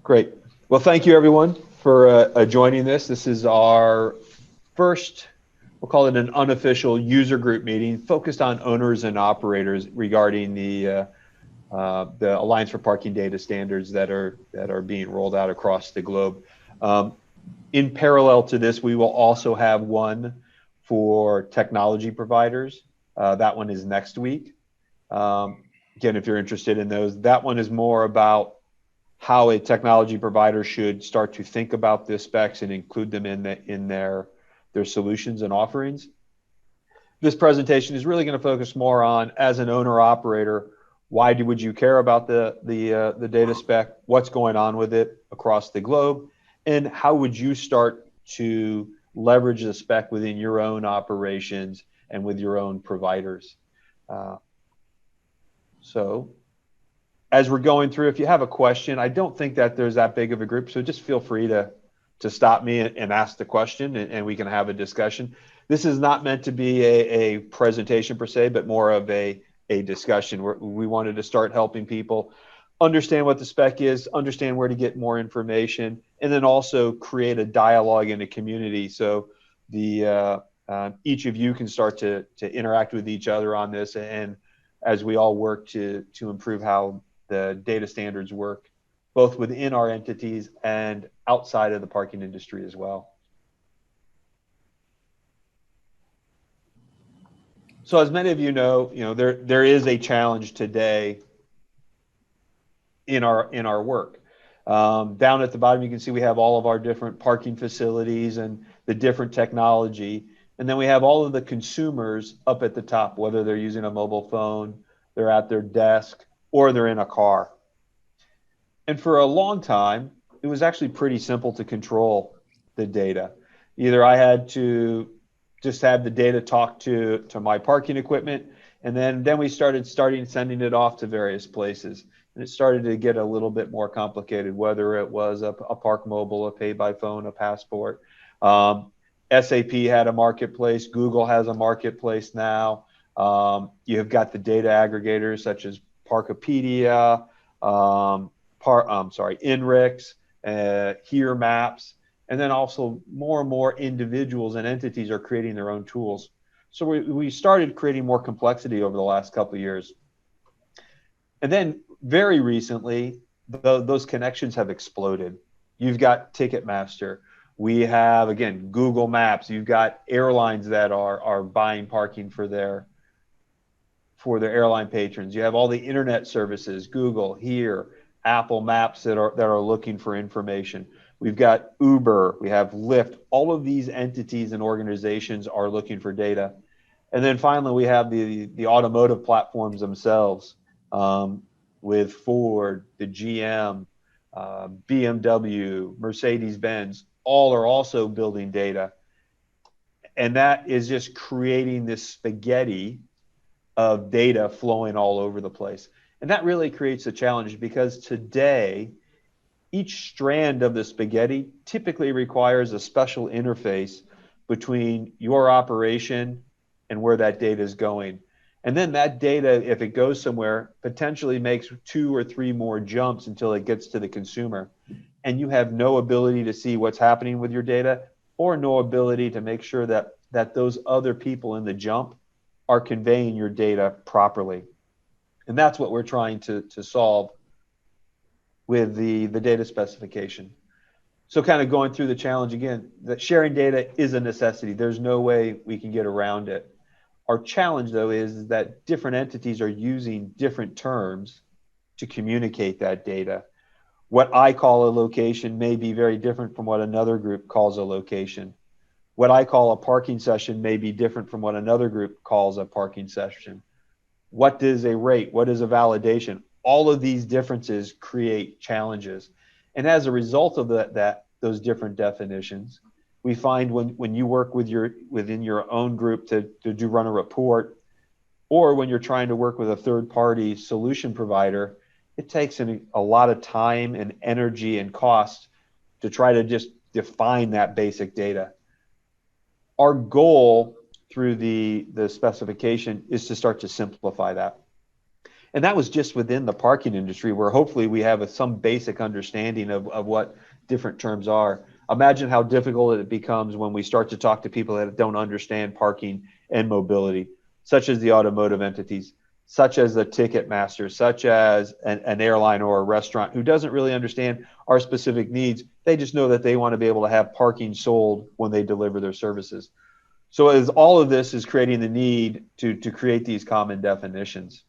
Great. Well, thank you everyone for joining this. This is our first, we'll call it an unofficial user group meeting focused on owners and operators regarding the Alliance for Parking Data standards that are being rolled out across the globe. In parallel to this, we will also have one for technology providers. That one is next week. Again, if you're interested in those, that one is more about how a technology provider should start to think about the specs and include them in their solutions and offerings. This presentation is really going to focus more on, as an owner operator, would you care about the data spec? What's going on with it across the globe? And how would you start to leverage the spec within your own operations and with your own providers? So as we're going through, if you have a question, I don't think that there's that big of a group, so just feel free to stop me and ask the question, and we can have a discussion. This is not meant to be a presentation per se, but more of a discussion. We wanted to start helping people understand what the spec is, understand where to get more information, and then also create a dialogue in a community so each of you can start to interact with each other on this, and as we all work to improve how the data standards work, both within our entities and outside of the parking industry as well. So as many of you know, there is a challenge today in our work. Down at the bottom, you can see we have all of our different parking facilities and the different technology. And then we have all of the consumers up at the top, whether they're using a mobile phone, they're at their desk, or they're in a car. And for a long time, it was actually pretty simple to control the data. Either I had to just have the data talk to my parking equipment, and then we started sending it off to various places. And it started to get a little bit more complicated, whether it was a Park Mobile, a Pay by Phone, a Passport. SAP had a marketplace. Google has a marketplace now. You have got the data aggregators such as Parkopedia, INRIX, Here Maps, and then also more and more individuals and entities are creating their own tools. So we started creating more complexity over the last couple of years. And then very recently, those connections have exploded. You've got Ticketmaster. We have, again, Google Maps. You've got airlines that are buying parking for their airline patrons. You have all the internet services, Google, Here, Apple Maps that are looking for information. We've got Uber, we have Lyft. All of these entities and organizations are looking for data. And then finally, we have the automotive platforms themselves, with Ford, the GM, BMW, Mercedes-Benz, all are also building data. And that is just creating this spaghetti of data flowing all over the place. And that really creates a challenge because today, each strand of the spaghetti typically requires a special interface between your operation and where that data is going. And then that data, if it goes somewhere, potentially makes 2 or 3 more jumps until it gets to the consumer. And you have no ability to see what's happening with your data, or no ability to make sure that those other people in the jump are conveying your data properly. And that's what we're trying to solve with the data specification. So kind of going through the challenge again, that sharing data is a necessity. There's no way we can get around it. Our challenge, though, is that different entities are using different terms to communicate that data. What I call a location may be very different from what another group calls a location. What I call a parking session may be different from what another group calls a parking session. What is a rate? What is a validation? All of these differences create challenges. And as a result of those different definitions, we find when you work within your own group to run a report, or when you're trying to work with a third-party solution provider, it takes a lot of time and energy and cost to try to just define that basic data. Our goal through the specification is to start to simplify that. And that was just within the parking industry, where hopefully we have some basic understanding of what different terms are. Imagine how difficult it becomes when we start to talk to people that don't understand parking and mobility, such as the automotive entities, such as the ticket master, such as an airline or a restaurant who doesn't really understand our specific needs. They just know that they want to be able to have parking sold when they deliver their services. So as all of this is creating the need to create these common definitions.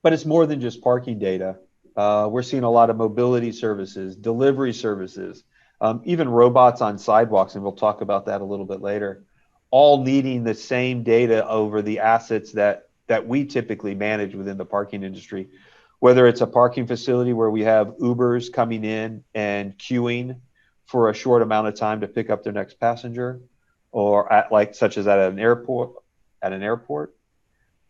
But it's more than just parking data. We're seeing a lot of mobility services, delivery services, even robots on sidewalks, and we'll talk about that a little bit later, all needing the same data over the assets that we typically manage within the parking industry. Whether it's a parking facility where we have Ubers coming in and queuing for a short amount of time to pick up their next passenger, or such as at an airport,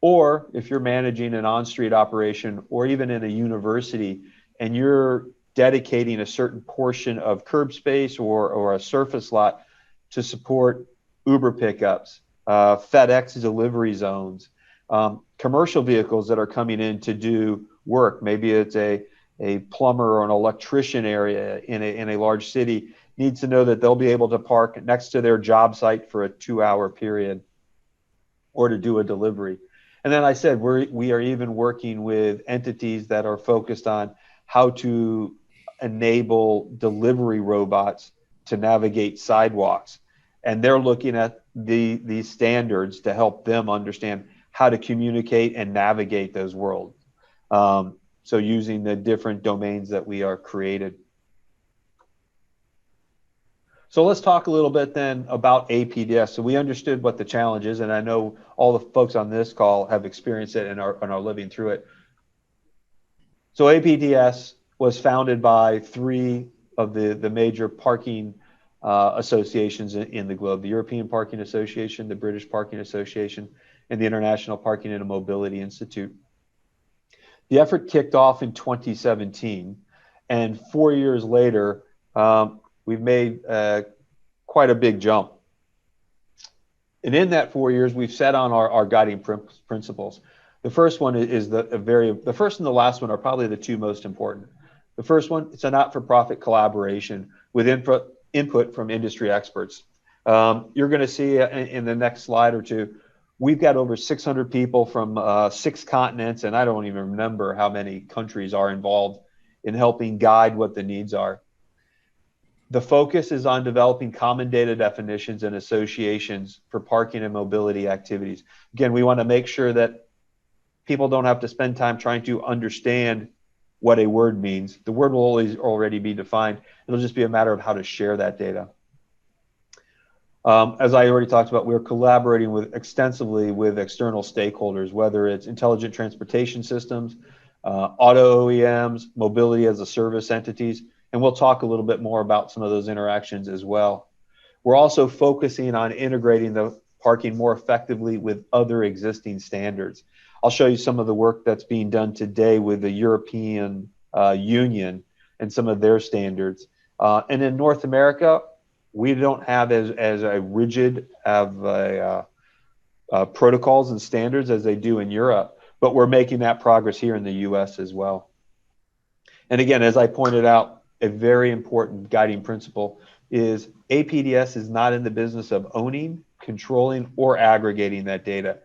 or if you're managing an on-street operation or even in a university and you're dedicating a certain portion of curb space or a surface lot to support Uber pickups, FedEx delivery zones, commercial vehicles that are coming in to do work. Maybe it's a plumber or an electrician area in a large city needs to know that they'll be able to park next to their job site for a 2-hour period or to do a delivery. And then I said, we are even working with entities that are focused on how to enable delivery robots to navigate sidewalks. And they're looking at these standards to help them understand how to communicate and navigate those worlds. So using the different domains that we are created. So let's talk a little bit then about APDS. So we understood what the challenge is, and I know all the folks on this call have experienced it and are living through it. So APDS was founded by 3 of the major parking associations in the globe: the European Parking Association, the British Parking Association, and the International Parking and Mobility Institute. The effort kicked off in 2017, and 4 years later, we've made quite a big jump. And in that 4 years, we've set on our guiding principles. The first one is the first and the last one are probably the 2 most important. The first one, it's a not-for-profit collaboration with input from industry experts. You're going to see in the next slide or 2, we've got over 600 people from 6 continents, and I don't even remember how many countries are involved in helping guide what the needs are. The focus is on developing common data definitions and associations for parking and mobility activities. Again, we want to make sure that people don't have to spend time trying to understand what a word means. The word will always already be defined. It'll just be a matter of how to share that data. As I already talked about, we're collaborating extensively with external stakeholders, whether it's intelligent transportation systems, auto OEMs, mobility as a service entities, and we'll talk a little bit more about some of those interactions as well. We're also focusing on integrating the parking more effectively with other existing standards. I'll show you some of the work that's being done today with the European Union and some of their standards. And in North America, we don't have as a rigid of protocols and standards as they do in Europe, but we're making that progress here in the US as well. And again, as I pointed out, a very important guiding principle is APDS is not in the business of owning, controlling, or aggregating that data.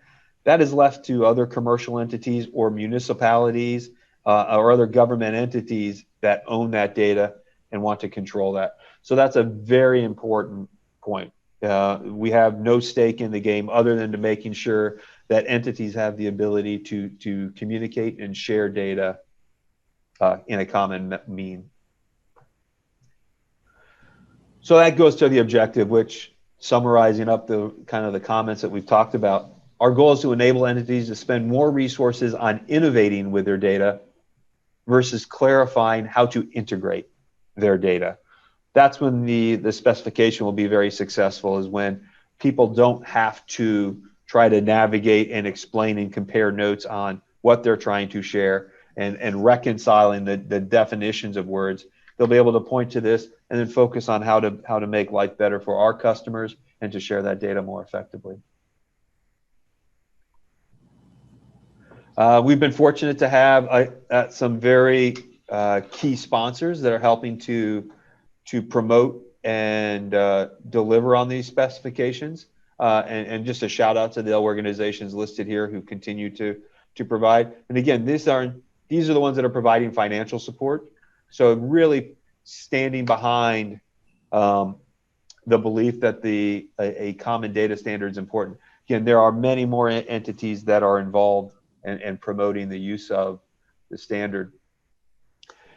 That is left to other commercial entities or municipalities or other government entities that own that data and want to control that. So that's a very important point. We have no stake in the game other than to making sure that entities have the ability to communicate and share data in a common mean. So that goes to the objective, which, summarizing up the kind of the comments that we've talked about, our goal is to enable entities to spend more resources on innovating with their data versus clarifying how to integrate their data. That's when the specification will be very successful, is when people don't have to try to navigate and explain and compare notes on what they're trying to share and reconciling the definitions of words. They'll be able to point to this and then focus on how to make life better for our customers and to share that data more effectively. We've been fortunate to have some very key sponsors that are helping to promote and deliver on these specifications. And just a shout out to the organizations listed here who continue to provide. And again, these are the ones that are providing financial support. So really standing behind the belief that a common data standard is important. Again, there are many more entities that are involved and promoting the use of the standard.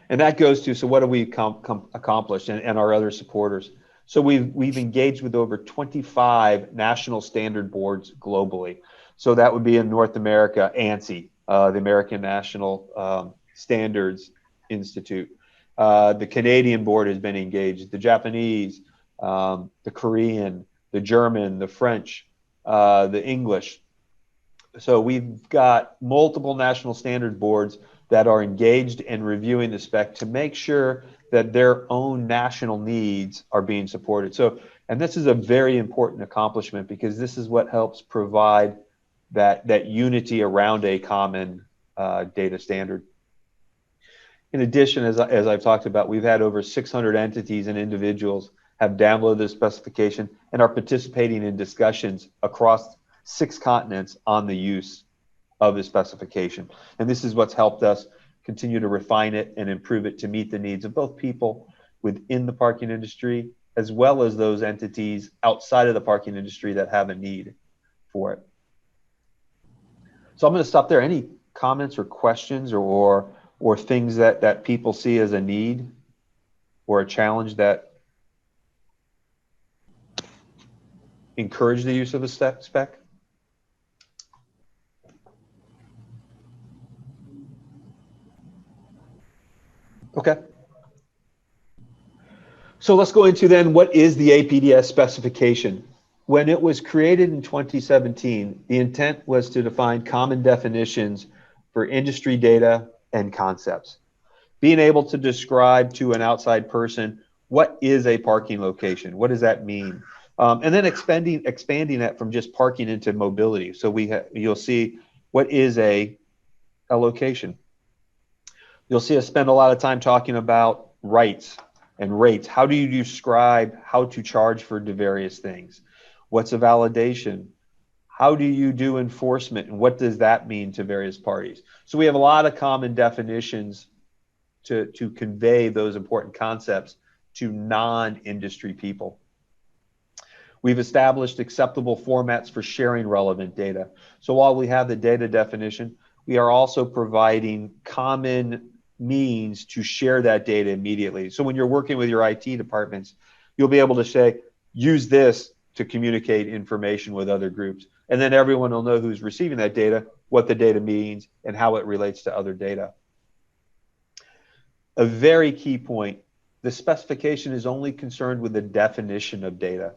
And that goes to, so what have we accomplished and our other supporters? So we've engaged with over 25 national standard boards globally. So that would be in North America, ANSI, the American National Standards Institute. The Canadian board has been engaged, the Japanese, the Korean, the German, the French, the English. So we've got multiple national standard boards that are engaged in reviewing the spec to make sure that their own national needs are being supported. So, and this is a very important accomplishment because this is what helps provide that unity around a common data standard. In addition, as I've talked about, we've had over 600 entities and individuals have downloaded the specification and are participating in discussions across 6 continents on the use of the specification. And this is what's helped us continue to refine it and improve it to meet the needs of both people within the parking industry, as well as those entities outside of the parking industry that have a need for it. So I'm going to stop there. Any comments or questions or things that people see as a need or a challenge that encourage the use of the spec? Okay. So let's go into then what is the APDS specification. When it was created in 2017, the intent was to define common definitions for industry data and concepts. Being able to describe to an outside person what is a parking location, what does that mean? And then expanding that from just parking into mobility. So you'll see what is a location. You'll see us spend a lot of time talking about rights and rates. How do you describe how to charge for the various things? What's a validation? How do you do enforcement? And what does that mean to various parties? So we have a lot of common definitions to convey those important concepts to non-industry people. We've established acceptable formats for sharing relevant data. So while we have the data definition, we are also providing common means to share that data immediately. So when you're working with your IT departments, you'll be able to say, use this to communicate information with other groups. And then everyone will know who's receiving that data, what the data means, and how it relates to other data. A very key point, the specification is only concerned with the definition of data.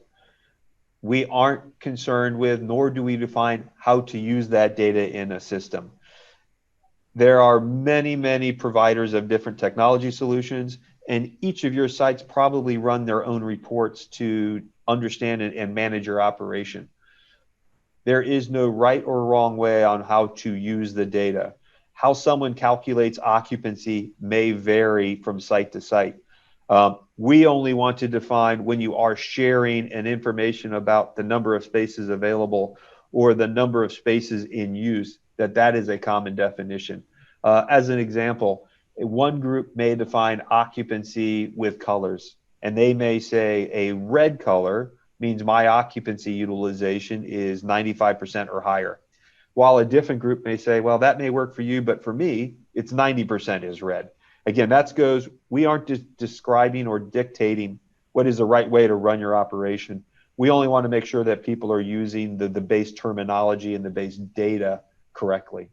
We aren't concerned with, nor do we define how to use that data in a system. There are many, many providers of different technology solutions, and each of your sites probably run their own reports to understand and manage your operation. There is no right or wrong way on how to use the data. How someone calculates occupancy may vary from site to site. We only want to define when you are sharing an information about the number of spaces available or the number of spaces in use, that is a common definition. As an example, one group may define occupancy with colors, and they may say a red color means my occupancy utilization is 95% or higher. While a different group may say, well, that may work for you, but for me, it's 90% is red. Again, we aren't just describing or dictating what is the right way to run your operation. We only want to make sure that people are using the base terminology and the base data correctly.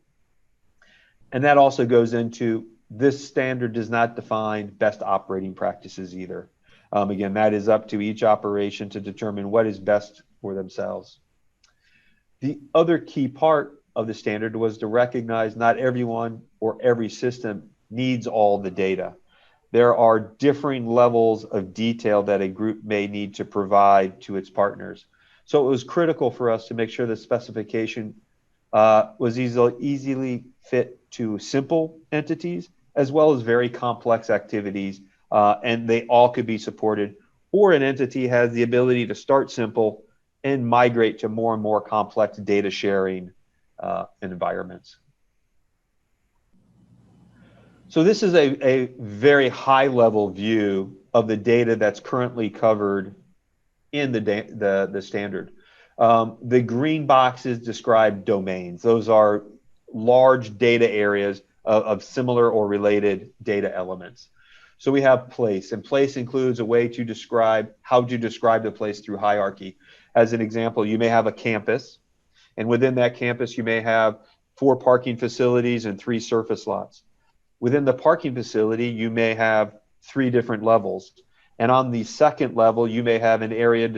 And that also goes into, this standard does not define best operating practices either. Again, that is up to each operation to determine what is best for themselves. The other key part of the standard was to recognize not everyone or every system needs all the data. There are differing levels of detail that a group may need to provide to its partners. So it was critical for us to make sure the specification was easily fit to simple entities as well as very complex activities, and they all could be supported. Or an entity has the ability to start simple and migrate to more and more complex data sharing environments. So this is a very high level view of the data that's currently covered in the standard. The green boxes describe domains. Those are large data areas of similar or related data elements. So we have place, and place includes a way to describe how to describe the place through hierarchy. As an example, you may have a campus, and within that campus, you may have 4 parking facilities and 3 surface lots. Within the parking facility, you may have 3 different levels. And on the second level, you may have an area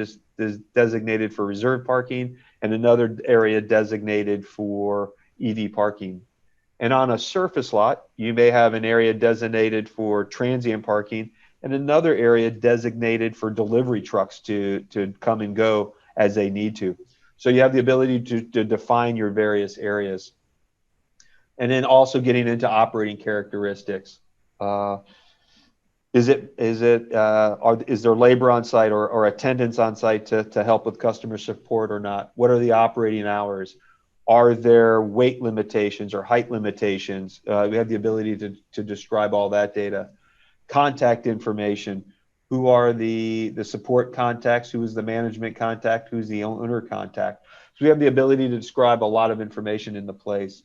designated for reserved parking and another area designated for EV parking. And on a surface lot, you may have an area designated for transient parking and another area designated for delivery trucks to come and go as they need to. So you have the ability to define your various areas. And then also getting into operating characteristics. Is there labor on site or attendance on site to help with customer support or not? What are the operating hours? Are there weight limitations or height limitations? We have the ability to describe all that data. Contact information. Who are the support contacts? Who is the management contact? Who's the owner contact? So we have the ability to describe a lot of information in the place.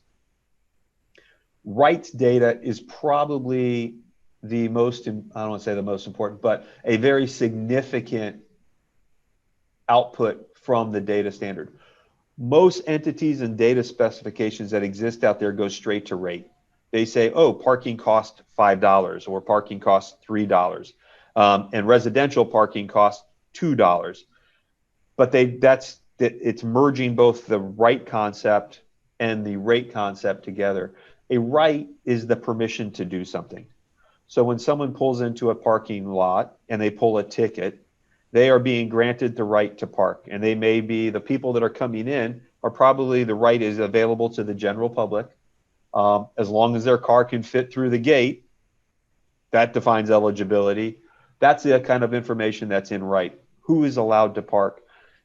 Rights data is probably the most, I don't want to say the most important, but a very significant output from the data standard. Most entities and data specifications that exist out there go straight to rate. They say, oh, parking costs $5 or parking costs $3, and residential parking costs $2. But it's merging both the right concept and the rate concept together. A right is the permission to do something. So when someone pulls into a parking lot and they pull a ticket, they are being granted the right to park. And they may be, the people that are coming in are probably, the right is available to the general public. As long as their car can fit through the gate, that defines eligibility. That's the kind of information that's in right. Who is allowed to park?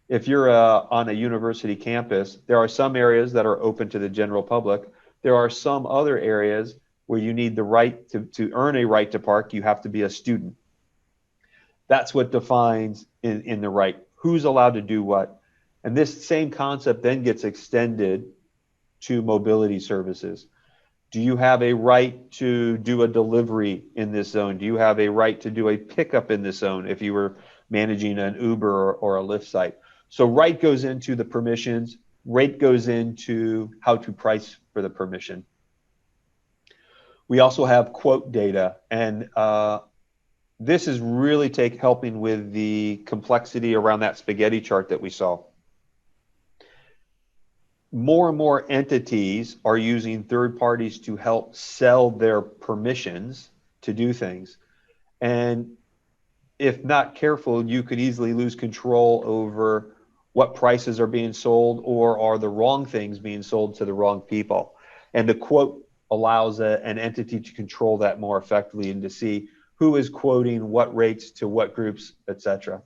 If you're on a university campus, there are some areas that are open to the general public. There are some other areas where you need the right to earn a right to park. You have to be a student. That's what defines in the right. Who's allowed to do what? And this same concept then gets extended to mobility services. Do you have a right to do a delivery in this zone? Do you have a right to do a pickup in this zone if you were managing an Uber or a Lyft site? So right goes into the permissions, rate goes into how to price for the permission. We also have quote data, and this is really helping with the complexity around that spaghetti chart that we saw. More and more entities are using third parties to help sell their permissions to do things. And if not careful, you could easily lose control over what prices are being sold or are the wrong things being sold to the wrong people. And the quote allows an entity to control that more effectively and to see who is quoting what rates to what groups, etc.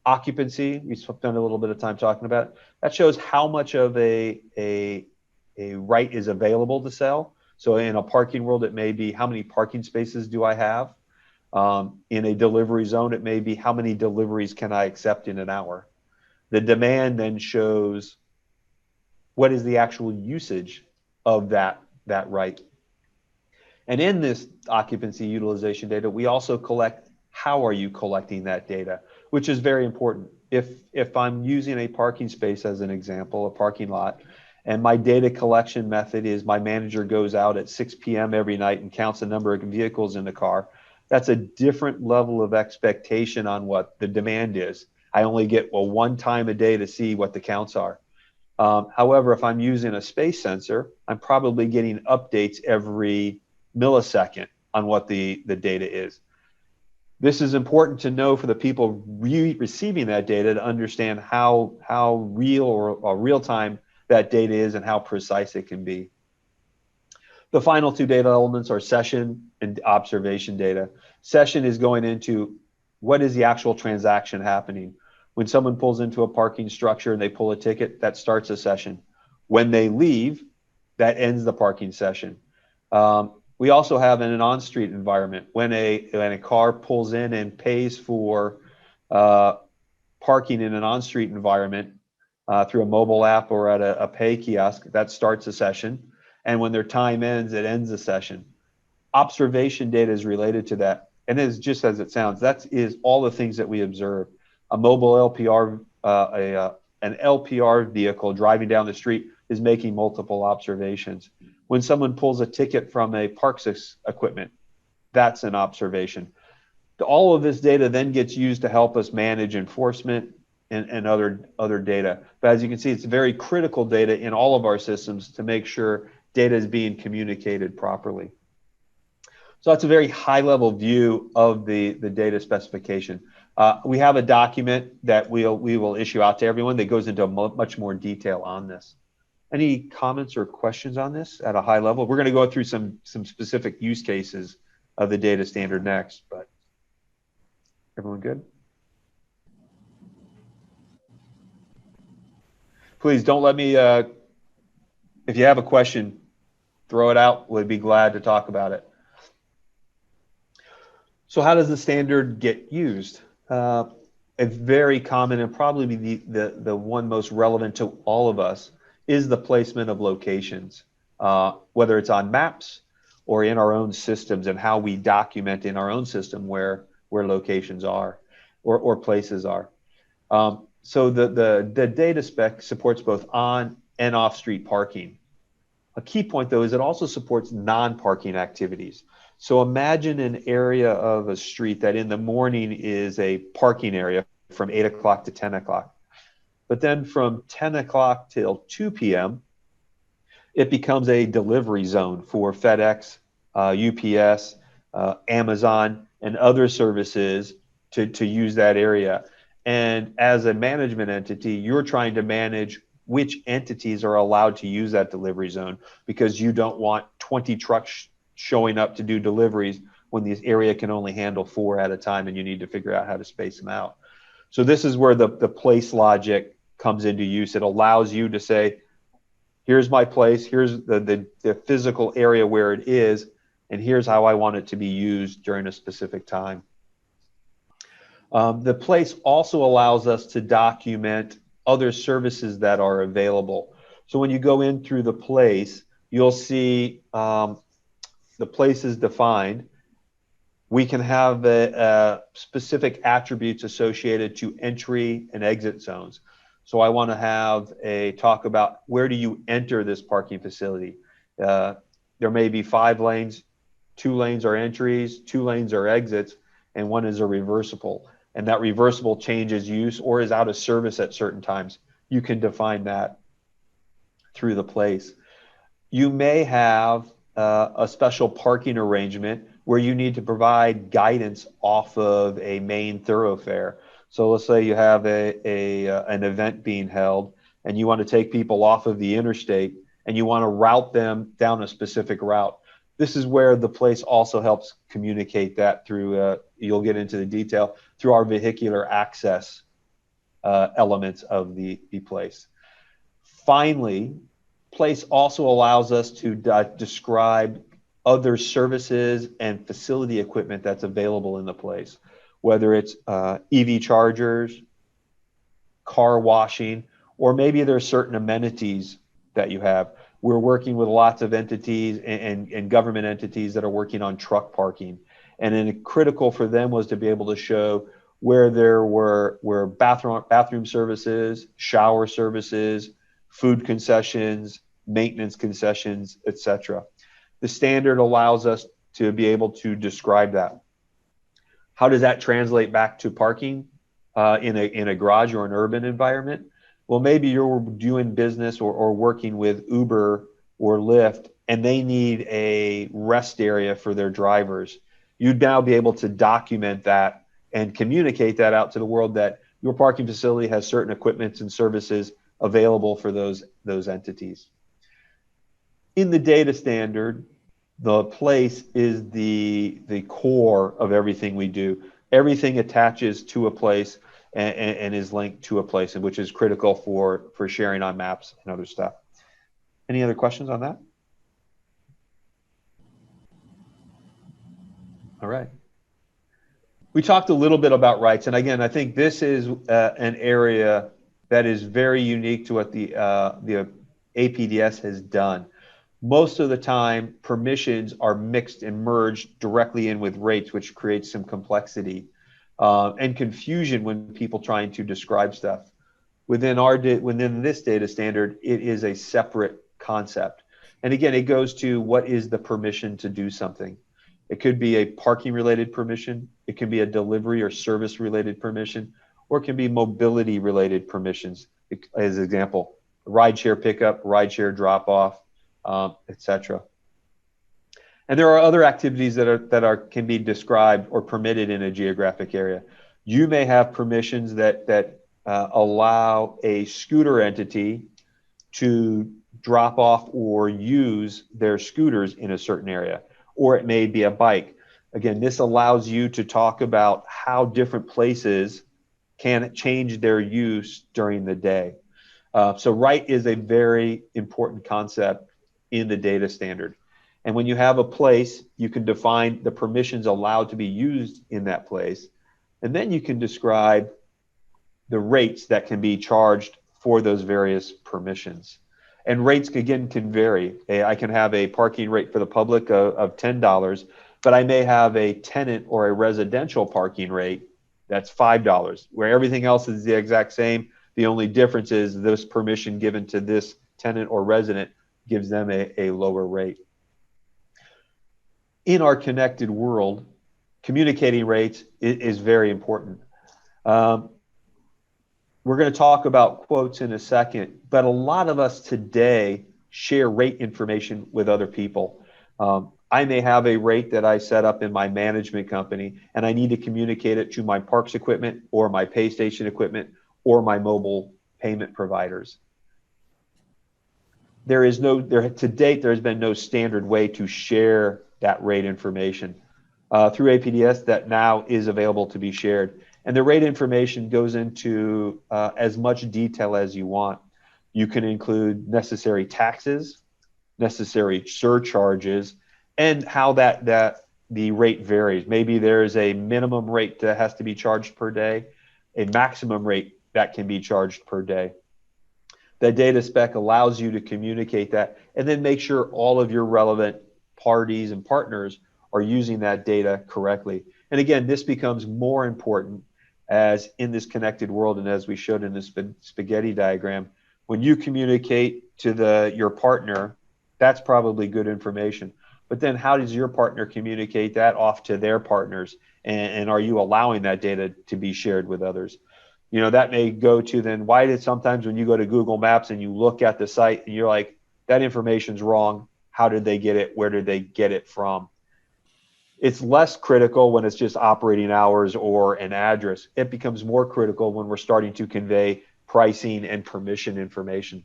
Occupancy, we spent a little bit of time talking about. That shows how much of a right is available to sell. So in a parking world, it may be how many parking spaces do I have? In a delivery zone, it may be how many deliveries can I accept in an hour? The demand then shows what is the actual usage of that right. And in this occupancy utilization data, we also collect how are you collecting that data, which is very important. If I'm using a parking space as an example, a parking lot, and my data collection method is my manager goes out at 6 p.m. every night and counts the number of vehicles in the car, that's a different level of expectation on what the demand is. I only get one time a day to see what the counts are. However, if I'm using a space sensor, I'm probably getting updates every millisecond on what the data is. This is important to know for the people receiving that data to understand how real or real-time that data is and how precise it can be. The final two data elements are session and observation data. Session is going into what is the actual transaction happening. When someone pulls into a parking structure and they pull a ticket, that starts a session. When they leave, that ends the parking session. We also have in an on-street environment, when a car pulls in and pays for parking in an on-street environment through a mobile app or at a pay kiosk, that starts a session. And when their time ends, it ends the session. Observation data is related to that. And it's just as it sounds, that is all the things that we observe. A mobile LPR, an LPR vehicle driving down the street is making multiple observations. When someone pulls a ticket from a parks equipment, that's an observation. All of this data then gets used to help us manage enforcement and other data. But as you can see, it's very critical data in all of our systems to make sure data is being communicated properly. So that's a very high level view of the data specification. We have a document that we will issue out to everyone that goes into much more detail on this. Any comments or questions on this at a high level? We're going to go through some specific use cases of the data standard next, but everyone good? Please don't let me, if you have a question, throw it out. We'd be glad to talk about it. So how does the standard get used? It's very common and probably the one most relevant to all of us is the placement of locations, whether it's on maps or in our own systems and how we document in our own system where locations are or places are. So the data spec supports both on and off street parking. A key point though is it also supports non-parking activities. So imagine an area of a street that in the morning is a parking area from 8 o'clock to 10 o'clock. But then from 10 o'clock till 2 p.m., it becomes a delivery zone for FedEx, UPS, Amazon, and other services to use that area. And as a management entity, you're trying to manage which entities are allowed to use that delivery zone because you don't want 20 trucks showing up to do deliveries when this area can only handle 4 at a time and you need to figure out how to space them out. So this is where the place logic comes into use. It allows you to say, here's my place, here's the physical area where it is, and here's how I want it to be used during a specific time. The place also allows us to document other services that are available. So when you go in through the place, you'll see the place is defined. We can have specific attributes associated to entry and exit zones. So I want to have a talk about where do you enter this parking facility. There may be 5 lanes, 2 lanes are entries, 2 lanes are exits, and 1 is a reversible. And that reversible changes use or is out of service at certain times. You can define that through the place. You may have a special parking arrangement where you need to provide guidance off of a main thoroughfare. So let's say you have an event being held and you want to take people off of the interstate and you want to route them down a specific route. This is where the place also helps communicate that through, you'll get into the detail, through our vehicular access elements of the place. Finally, place also allows us to describe other services and facility equipment that's available in the place, whether it's EV chargers, car washing, or maybe there's certain amenities that you have. We're working with lots of entities and government entities that are working on truck parking. And then critical for them was to be able to show where there were bathroom services, shower services, food concessions, maintenance concessions, etc. The standard allows us to be able to describe that. How does that translate back to parking in a garage or an urban environment? Well, maybe you're doing business or working with Uber or Lyft, and they need a rest area for their drivers. You'd now be able to document that and communicate that out to the world that your parking facility has certain equipment and services available for those entities. In the data standard, the place is the core of everything we do. Everything attaches to a place and is linked to a place, and which is critical for sharing on maps and other stuff. Any other questions on that? All right. We talked a little bit about rights, and again, I think this is an area that is very unique to what the APDS has done. Most of the time, permissions are mixed and merged directly in with rates, which creates some complexity and confusion when people trying to describe stuff. Within this data standard, it is a separate concept. And again, it goes to what is the permission to do something. It could be a parking related permission. It can be a delivery or service related permission, or it can be mobility related permissions. As an example, rideshare pickup, rideshare drop off, etc. And there are other activities that can be described or permitted in a geographic area. You may have permissions that allow a scooter entity to drop off or use their scooters in a certain area, or it may be a bike. Again, this allows you to talk about how different places can change their use during the day. So right is a very important concept in the data standard. And when you have a place, you can define the permissions allowed to be used in that place. And then you can describe the rates that can be charged for those various permissions. And rates, again, can vary. I can have a parking rate for the public of $10, but I may have a tenant or a residential parking rate that's $5, where everything else is the exact same. The only difference is this permission given to this tenant or resident gives them a lower rate. In our connected world, communicating rates is very important. We're going to talk about quotes in a second, but a lot of us today share rate information with other people. I may have a rate that I set up in my management company, and I need to communicate it to my parks equipment or my pay station equipment or my mobile payment providers. To date, there has been no standard way to share that rate information. Through APDS, that now is available to be shared. And the rate information goes into as much detail as you want. You can include necessary taxes, necessary surcharges, and how the rate varies. Maybe there's a minimum rate that has to be charged per day, a maximum rate that can be charged per day. The data spec allows you to communicate that and then make sure all of your relevant parties and partners are using that data correctly. And again, this becomes more important as in this connected world, and as we showed in this spaghetti diagram, when you communicate to your partner, that's probably good information. But then how does your partner communicate that off to their partners? And are you allowing that data to be shared with others? You know, that may go to then why did sometimes when you go to Google Maps and you look at the site and you're like, that information's wrong. How did they get it? Where did they get it from? It's less critical when it's just operating hours or an address. It becomes more critical when we're starting to convey pricing and permission information.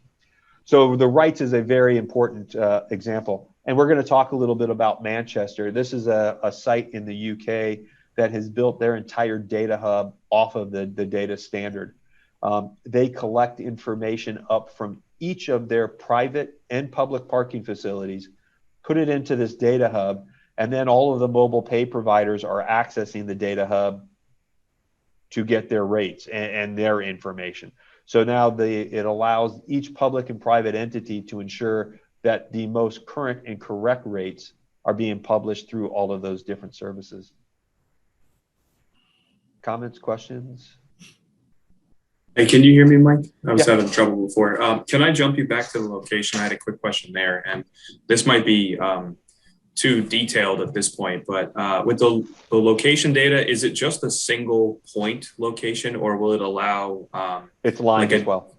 So the rights is a very important example. And we're going to talk a little bit about Manchester. This is a site in the UK that has built their entire data hub off of the data standard. They collect information up from each of their private and public parking facilities, put it into this data hub, and then all of the mobile pay providers are accessing the data hub to get their rates and their information. So now it allows each public and private entity to ensure that the most current and correct rates are being published through all of those different services. Comments, questions? Hey, can you hear me, Mike? I was having trouble before. Can I jump you back to the location? I had a quick question there, and this might be too detailed at this point, but with the location data, is it just a single point location, or will it allow it's lined as well?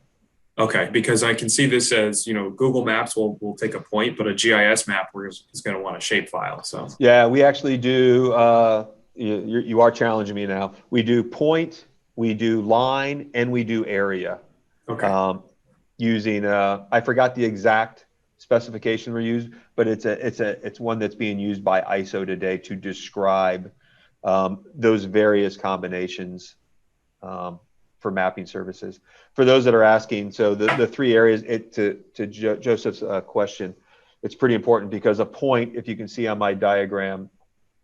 Okay, because I can see this as, you know, Google Maps will take a point, but a GIS map is going to want a shapefile. So yeah, we actually do. You are challenging me now. We do point, we do line, and we do area. Okay. using I forgot the exact specification we used, but it's one that's being used by ISO today to describe those various combinations for mapping services. For those that are asking, so the three areas, to Joseph's question, it's pretty important because a point, if you can see on my diagram,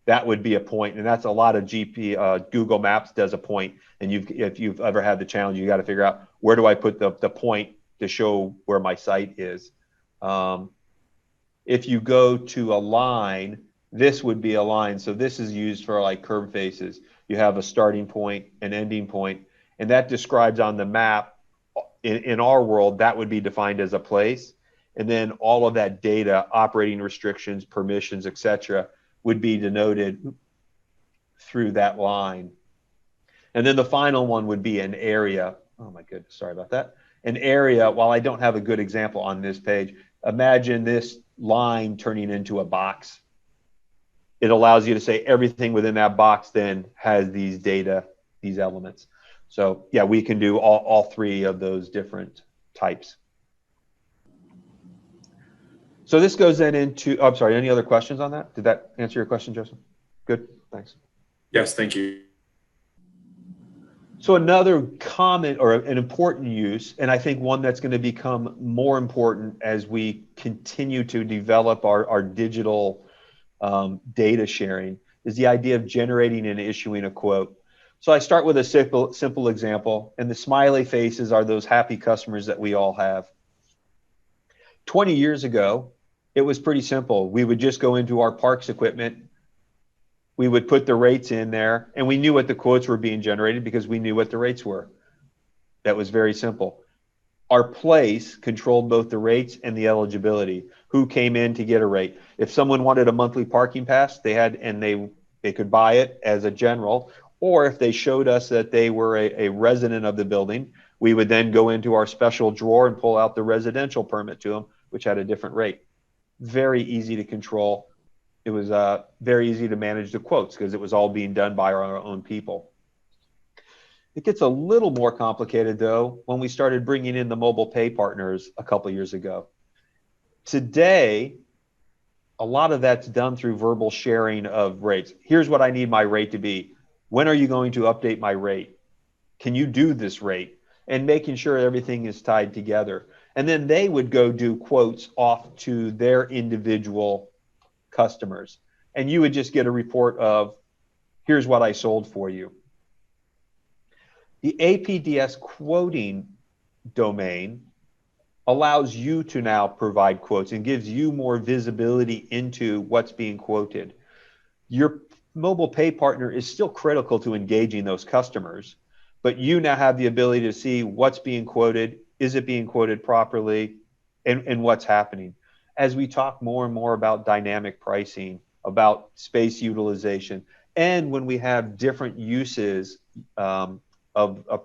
that would be a point, and that's a lot of Google Maps does a point, and if you've ever had the challenge, you got to figure out where do I put the point to show where my site is. If you go to a line, this would be a line. So this is used for like curb faces. You have a starting point, an ending point, and that describes on the map. In our world, that would be defined as a place, and then all of that data, operating restrictions, permissions, etc., would be denoted through that line. And then the final one would be an area. Oh my goodness, sorry about that. An area, while I don't have a good example on this page, imagine this line turning into a box. It allows you to say everything within that box then has these data, these elements. So yeah, we can do all three of those different types. So this goes then into, oh, I'm sorry, any other questions on that? Did that answer your question, Joseph? Good, thanks. Yes, thank you. So another common or an important use, and I think one that's going to become more important as we continue to develop our digital data sharing, is the idea of generating and issuing a quote. So I start with a simple example, and the smiley faces are those happy customers that we all have. 20 years ago, it was pretty simple. We would just go into our parks equipment, we would put the rates in there, and we knew what the quotes were being generated because we knew what the rates were. That was very simple. Our place controlled both the rates and the eligibility. Who came in to get a rate? If someone wanted a monthly parking pass, they could buy it as a general, or if they showed us that they were a resident of the building, we would then go into our special drawer and pull out the residential permit to them, which had a different rate. Very easy to control. It was very easy to manage the quotes because it was all being done by our own people. It gets a little more complicated, though, when we started bringing in the mobile pay partners a couple of years ago. Today, a lot of that's done through verbal sharing of rates. Here's what I need my rate to be. When are you going to update my rate? Can you do this rate? And making sure everything is tied together. And then they would go do quotes off to their individual customers. And you would just get a report of, here's what I sold for you. The APDS quoting domain allows you to now provide quotes and gives you more visibility into what's being quoted. Your mobile pay partner is still critical to engaging those customers, but you now have the ability to see what's being quoted, is it being quoted properly, and what's happening. As we talk more and more about dynamic pricing, about space utilization, and when we have different uses of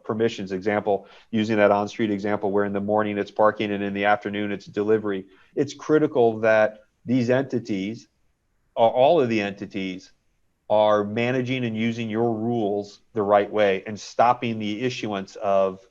permissions, example, using that on-street example where in the morning it's parking and in the afternoon it's delivery, it's critical that these entities, or all of the entities, are managing and using your rules the right way and stopping the issuance of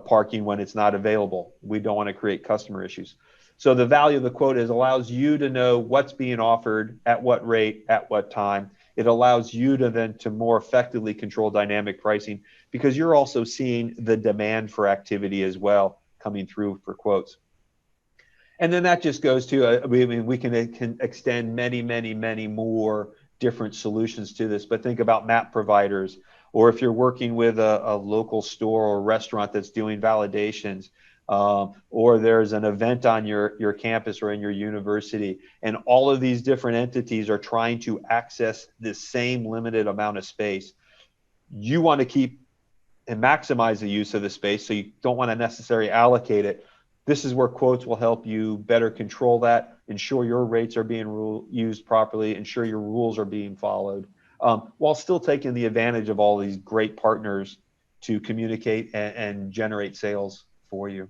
parking when it's not available. We don't want to create customer issues. So the value of the quote is allows you to know what's being offered, at what rate, at what time. It allows you to then to more effectively control dynamic pricing because you're also seeing the demand for activity as well coming through for quotes. And then that just goes to, I mean, we can extend many more different solutions to this, but think about map providers, or if you're working with a local store or restaurant that's doing validations, or there's an event on your campus or in your university, and all of these different entities are trying to access this same limited amount of space. You want to keep and maximize the use of the space, so you don't want to necessarily allocate it. This is where quotes will help you better control that, ensure your rates are being used properly, ensure your rules are being followed, while still taking the advantage of all these great partners to communicate and generate sales for you.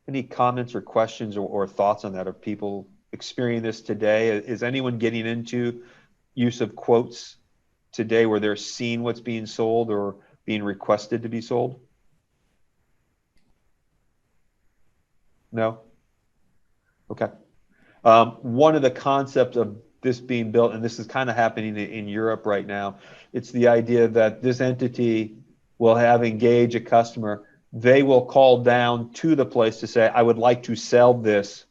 Any comments or questions or thoughts on that? Are people experiencing this today? Is anyone getting into use of quotes today where they're seeing what's being sold or being requested to be sold? No? Okay. One of the concepts of this being built, and this is kind of happening in Europe right now, it's the idea that this entity will have engaged a customer. They will call down to the place to say, I would like to sell this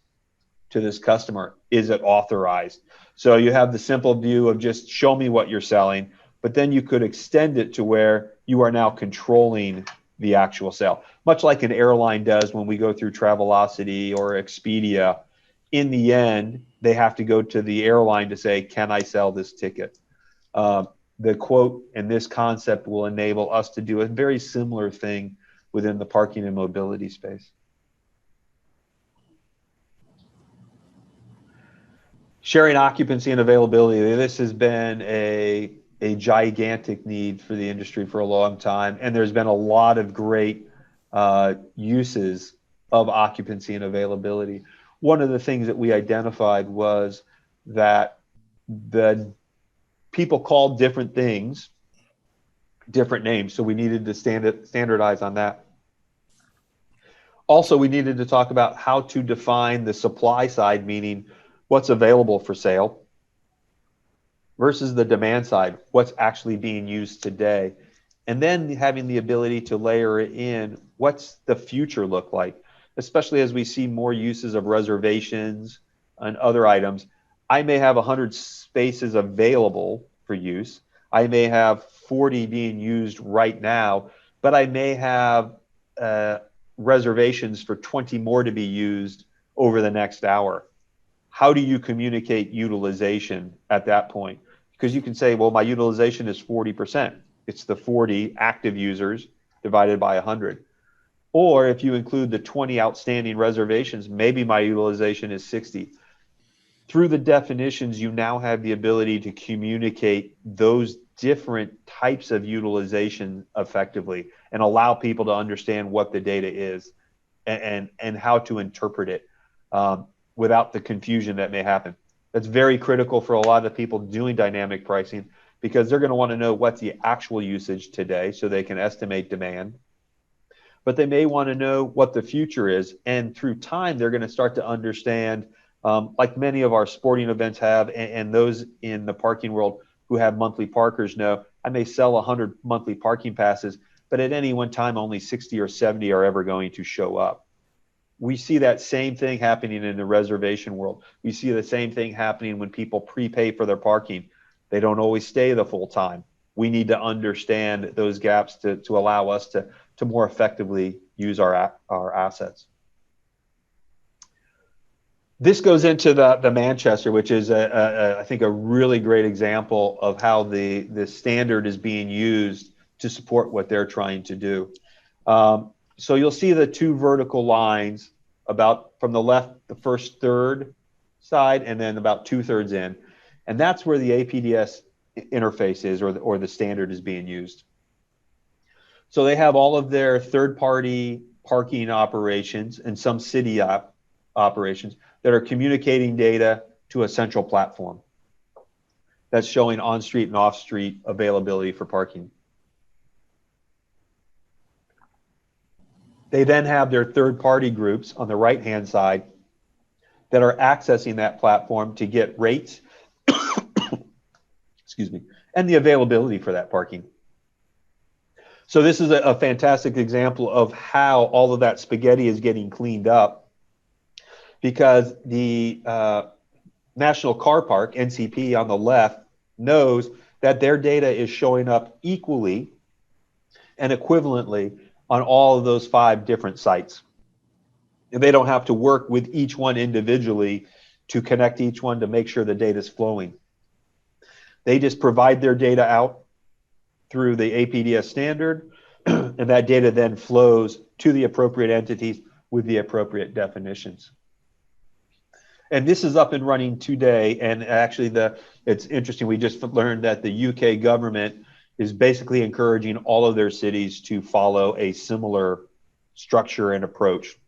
to this customer. Is it authorized? So you have the simple view of just show me what you're selling, but then you could extend it to where you are now controlling the actual sale, much like an airline does when we go through Travelocity or Expedia. In the end, they have to go to the airline to say, can I sell this ticket? The quote and this concept will enable us to do a very similar thing within the parking and mobility space. Sharing occupancy and availability. This has been a gigantic need for the industry for a long time, and there's been a lot of great uses of occupancy and availability. One of the things that we identified was that the people called different things different names, so we needed to standardize on that. Also, we needed to talk about how to define the supply side, meaning what's available for sale, versus the demand side, what's actually being used today. And then having the ability to layer it in, what's the future look like, especially as we see more uses of reservations and other items. I may have 100 spaces available for use. I may have 40 being used right now, but I may have reservations for 20 more to be used over the next hour. How do you communicate utilization at that point? Because you can say, well, my utilization is 40%. It's the 40 active users divided by 100. Or if you include the 20 outstanding reservations, maybe my utilization is 60. Through the definitions, you now have the ability to communicate those different types of utilization effectively and allow people to understand what the data is and how to interpret it without the confusion that may happen. That's very critical for a lot of people doing dynamic pricing, because they're going to want to know what's the actual usage today so they can estimate demand. But they may want to know what the future is. And through time, they're going to start to understand, like many of our sporting events have, and those in the parking world who have monthly parkers know, I may sell 100 monthly parking passes, but at any one time, only 60 or 70 are ever going to show up. We see that same thing happening in the reservation world. We see the same thing happening when people prepay for their parking. They don't always stay the full time. We need to understand those gaps to allow us to more effectively use our assets. This goes into the Manchester, which is, I think, a really great example of how the standard is being used to support what they're trying to do. So you'll see the two vertical lines about from the left, the first third side, and then about 2/3 in. And that's where the APDS interface is, or the standard is being used. So they have all of their third-party parking operations and some city operations that are communicating data to a central platform that's showing on-street and off-street availability for parking. They then have their third-party groups on the right-hand side that are accessing that platform to get rates, excuse me, and the availability for that parking. So this is a fantastic example of how all of that spaghetti is getting cleaned up, because the National Car Park, NCP, on the left knows that their data is showing up equally and equivalently on all of those 5 different sites. And they don't have to work with each one individually to connect each one to make sure the data is flowing. They just provide their data out through the APDS standard, and that data then flows to the appropriate entities with the appropriate definitions. And this is up and running today. And actually, it's interesting. We just learned that the UK government is basically encouraging all of their cities to follow a similar structure and approach.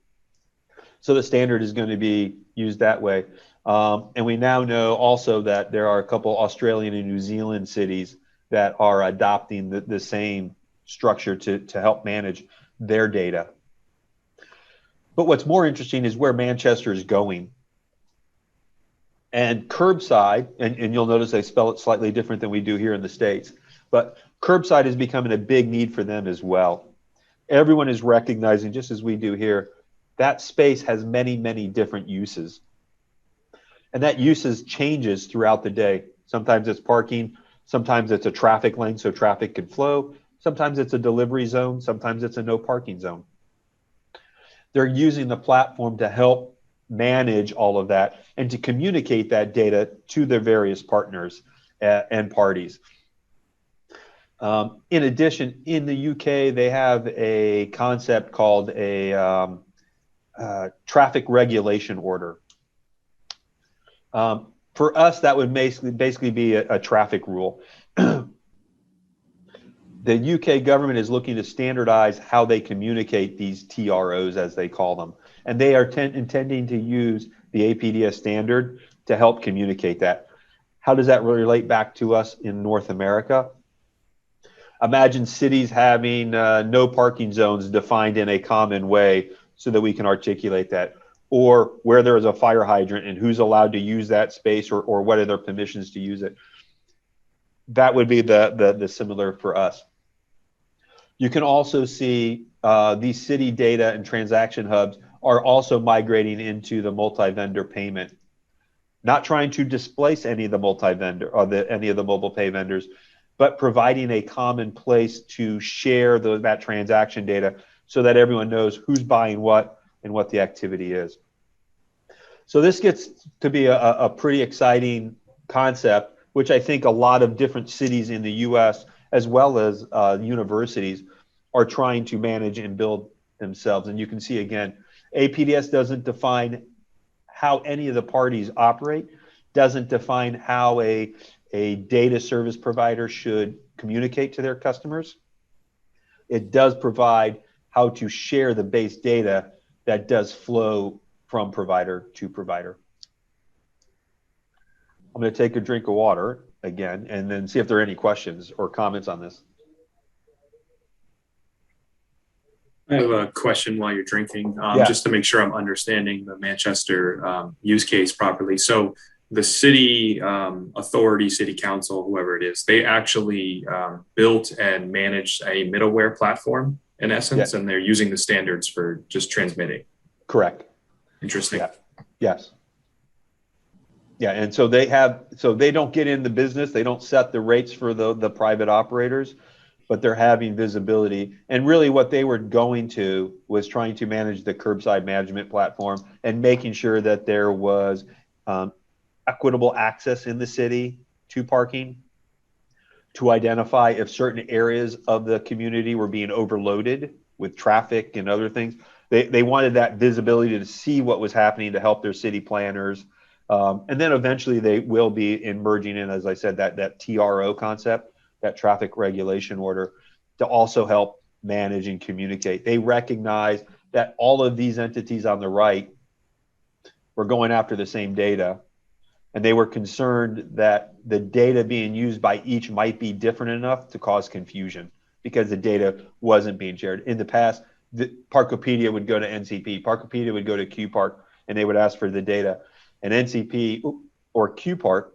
So the standard is going to be used that way. And we now know also that there are a couple Australian and New Zealand cities that are adopting the same structure to help manage their data. But what's more interesting is where Manchester is going. And curbside, and you'll notice they spell it slightly different than we do here in the States, but curbside is becoming a big need for them as well. Everyone is recognizing, just as we do here, that space has many, many different uses. And that uses changes throughout the day. Sometimes it's parking, sometimes it's a traffic lane so traffic can flow, sometimes it's a delivery zone, sometimes it's a no parking zone. They're using the platform to help manage all of that and to communicate that data to their various partners and parties. In addition, in the UK, they have a concept called a traffic regulation order. For us, that would basically be a traffic rule. The UK government is looking to standardize how they communicate these TROs, as they call them. And they are intending to use the APDS standard to help communicate that. How does that relate back to us in North America? Imagine cities having no parking zones defined in a common way so that we can articulate that. Or where there is a fire hydrant and who's allowed to use that space, or what are their permissions to use it. That would be the similar for us. You can also see these city data and transaction hubs are also migrating into the multi-vendor payment. Not trying to displace any of the multi-vendor or any of the mobile pay vendors, but providing a common place to share that transaction data so that everyone knows who's buying what and what the activity is. So this gets to be a pretty exciting concept, which I think a lot of different cities in the US, as well as universities, are trying to manage and build themselves. And you can see again, APDS doesn't define how any of the parties operate, doesn't define how a data service provider should communicate to their customers. It does provide how to share the base data that does flow from provider to provider. I'm going to take a drink of water again and then see if there are any questions or comments on this. I have a question while you're drinking, Yeah. just to make sure I'm understanding the Manchester use case properly. So the city authority, city council, whoever it is, they actually built and managed a middleware platform in essence, and they're using the standards for just transmitting. Correct. Interesting. Yeah. Yes. Yeah, and so they don't get in the business, they don't set the rates for the private operators, but they're having visibility. And really what they were going to was trying to manage the curbside management platform and making sure that there was equitable access in the city to parking, to identify if certain areas of the community were being overloaded with traffic and other things. They wanted that visibility to see what was happening to help their city planners. And then eventually they will be merging in, as I said, that TRO concept, that traffic regulation order, to also help manage and communicate. They recognize that all of these entities on the right were going after the same data, and they were concerned that the data being used by each might be different enough to cause confusion because the data wasn't being shared. In the past, the Parkopedia would go to NCP, Parkopedia would go to QPark, and they would ask for the data. And NCP or QPark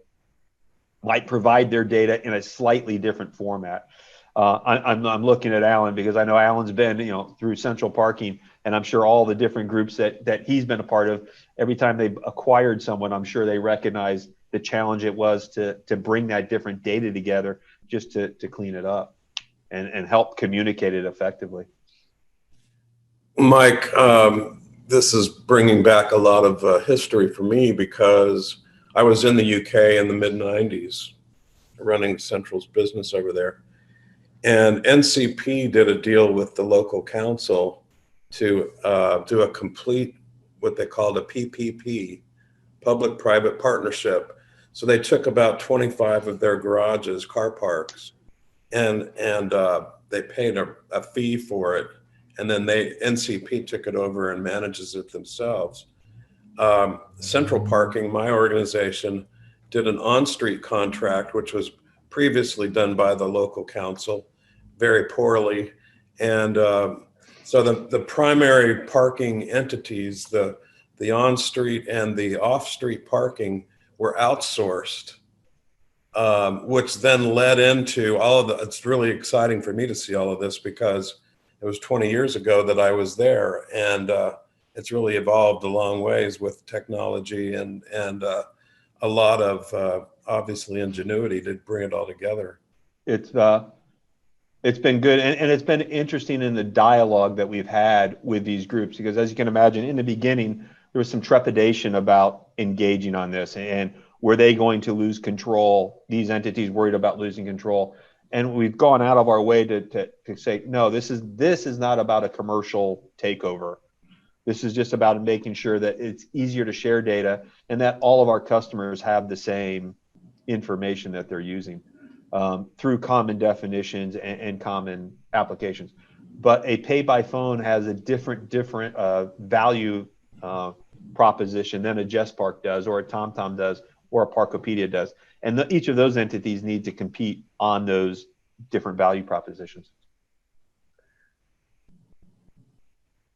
might provide their data in a slightly different format. I'm looking at Alan because I know Alan's been through central parking, and I'm sure all the different groups that he's been a part of, every time they acquired someone, I'm sure they recognized the challenge it was to bring that different data together just to clean it up and help communicate it effectively. Mike, this is bringing back a lot of history for me because I was in the UK in the mid-90s running Central's business over there. And NCP did a deal with the local council to do a complete, what they called a PPP, public-private partnership. So they took about 25 of their garages, car parks, and they paid a fee for it. And then NCP took it over and manages it themselves. Central Parking, my organization, did an on-street contract, which was previously done by the local council, very poorly. And So the primary parking entities, the on-street and the off-street parking, were outsourced, which then led into all of the, it's really exciting for me to see all of this because it was 20 years ago that I was there, and it's really evolved a long ways with technology and a lot of obviously ingenuity to bring it all together. It's been good, and it's been interesting in the dialogue that we've had with these groups, because as you can imagine, in the beginning, there was some trepidation about engaging on this, and were they going to lose control? These entities worried about losing control. And we've gone out of our way to say, no, this is not about a commercial takeover. This is just about making sure that it's easier to share data and that all of our customers have the same information that they're using. Through common definitions and common applications. But a pay by phone has a different value proposition than a JustPark does, or a TomTom does, or a Parkopedia does. And each of those entities need to compete on those different value propositions.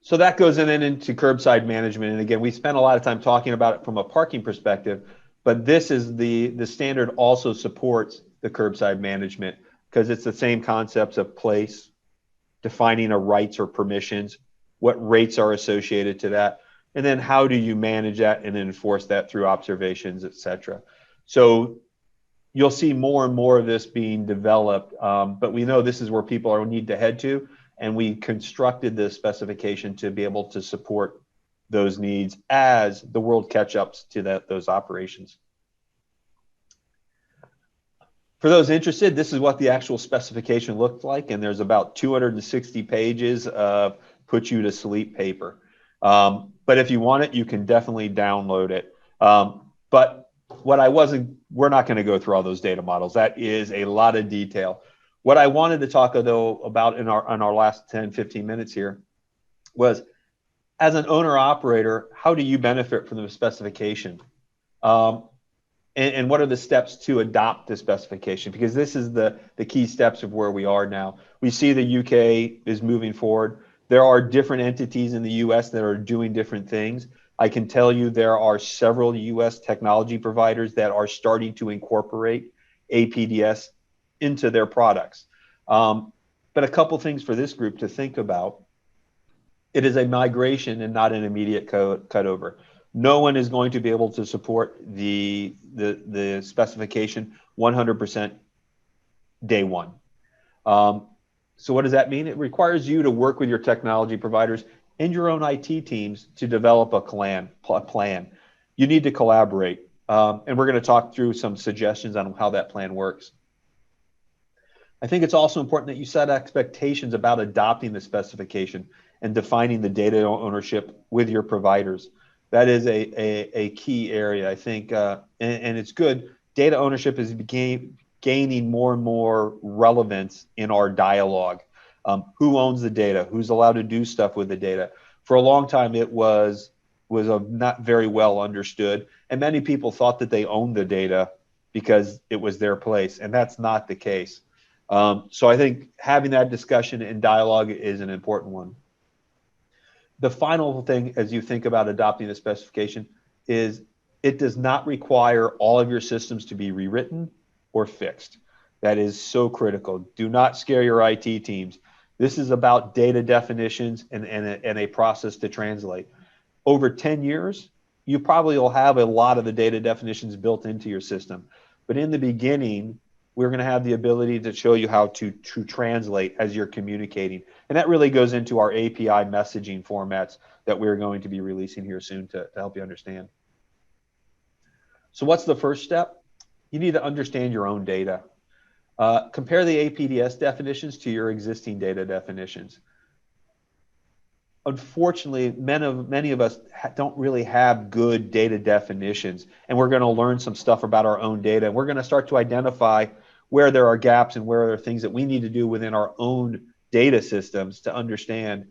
So that goes into curbside management. And again, we spent a lot of time talking about it from a parking perspective, but this is the standard also supports the curbside management, because it's the same concepts of place, defining a rights or permissions, what rates are associated to that, and then how do you manage that and enforce that through observations, et cetera. So you'll see more and more of this being developed, but we know this is where people need to head to, and we constructed this specification to be able to support those needs as the world catch ups to those operations. For those interested, this is what the actual specification looked like, and there's about 260 pages of put you to sleep paper. But if you want it, you can definitely download it. But we're not going to go through all those data models. That is a lot of detail. What I wanted to talk though about in our last 10, 15 minutes here was, as an owner operator, how do you benefit from the specification? And what are the steps to adopt the specification? Because this is the key steps of where we are now. We see the UK is moving forward. There are different entities in the US that are doing different things. I can tell you there are several US technology providers that are starting to incorporate APDS into their products. But a couple things for this group to think about. It is a migration and not an immediate cutover. No one is going to be able to support the specification 100% day one. So what does that mean? It requires you to work with your technology providers and your own IT teams to develop a plan. You need to collaborate. And we're going to talk through some suggestions on how that plan works. I think it's also important that you set expectations about adopting the specification and defining the data ownership with your providers. That is a key area, I think, and it's good. Data ownership is gaining more and more relevance in our dialogue. Who owns the data? Who's allowed to do stuff with the data? For a long time, it was not very well understood, and many people thought that they owned the data because it was their place, and that's not the case. So I think having that discussion and dialogue is an important one. The final thing, as you think about adopting the specification, is it does not require all of your systems to be rewritten or fixed. That is so critical. Do not scare your IT teams. This is about data definitions and a process to translate. Over 10 years, you probably will have a lot of the data definitions built into your system. But in the beginning, we're going to have the ability to show you how to translate as you're communicating. And that really goes into our API messaging formats that we're going to be releasing here soon to help you understand. So what's the first step? You need to understand your own data. Compare the APDS definitions to your existing data definitions. Unfortunately, many of us don't really have good data definitions, and we're going to learn some stuff about our own data. And we're going to start to identify where there are gaps and where there are things that we need to do within our own data systems to understand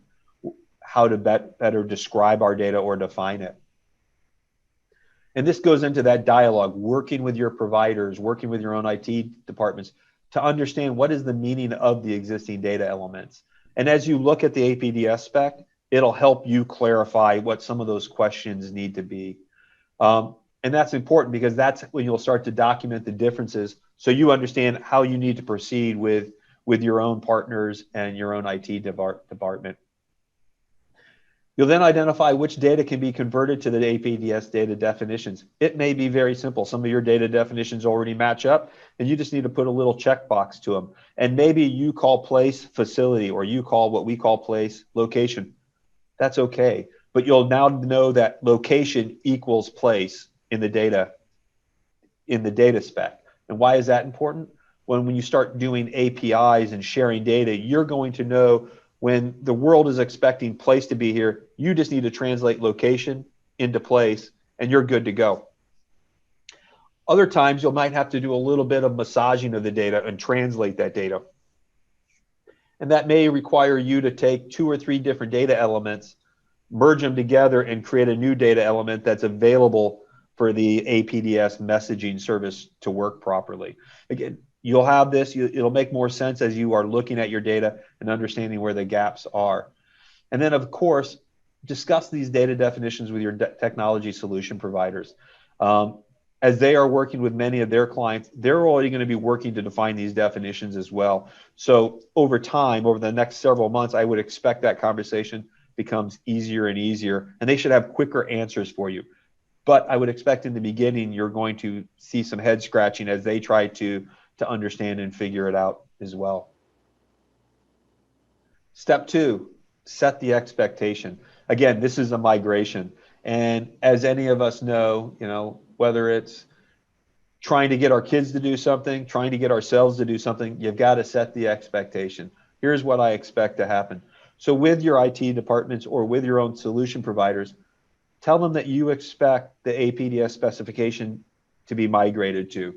how to better describe our data or define it. And this goes into that dialogue, working with your providers, working with your own IT departments to understand what is the meaning of the existing data elements. And as you look at the APDS spec, it'll help you clarify what some of those questions need to be. And that's important because that's when you'll start to document the differences so you understand how you need to proceed with your own partners and your own IT department. You'll then identify which data can be converted to the APDS data definitions. It may be very simple. Some of your data definitions already match up, and you just need to put a little checkbox to them. And maybe you call place facility, or you call what we call place location. That's okay. But you'll now know that location equals place in the data spec. And why is that important? When you start doing APIs and sharing data, you're going to know when the world is expecting place to be here, you just need to translate location into place and you're good to go. Other times you might have to do a little bit of massaging of the data and translate that data. And that may require you to take 2 or 3 different data elements, merge them together and create a new data element that's available for the APDS messaging service to work properly. Again, you'll have this, it'll make more sense as you are looking at your data and understanding where the gaps are. And then, of course, discuss these data definitions with your technology solution providers. As they are working with many of their clients, they're already going to be working to define these definitions as well. So over time, over the next several months, I would expect that conversation becomes easier and easier, and they should have quicker answers for you. But I would expect in the beginning, you're going to see some head scratching as they try to understand and figure it out as well. Step 2, set the expectation. Again, this is a migration. And as any of us know, whether it's trying to get our kids to do something, trying to get ourselves to do something, you've got to set the expectation. Here's what I expect to happen. So with your IT departments or with your own solution providers, tell them that you expect the APDS specification to be migrated to.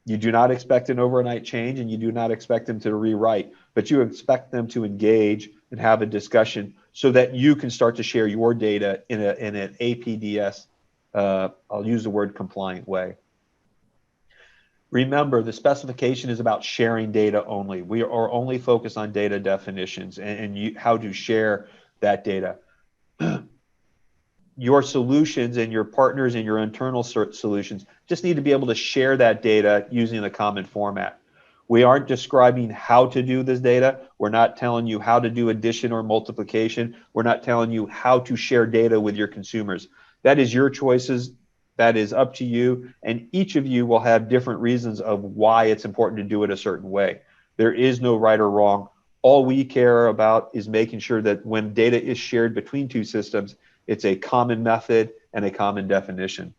You do not expect an overnight change and you do not expect them to rewrite, but you expect them to engage and have a discussion so that you can start to share your data in an APDS, I'll use the word compliant way. Remember, the specification is about sharing data only. We are only focused on data definitions and how to share that data. Your solutions and your partners and your internal solutions just need to be able to share that data using a common format. We aren't describing how to do this data. We're not telling you how to do addition or multiplication. We're not telling you how to share data with your consumers. That is your choices. That is up to you. And each of you will have different reasons of why it's important to do it a certain way. There is no right or wrong. All we care about is making sure that when data is shared between 2 systems, it's a common method and a common definition.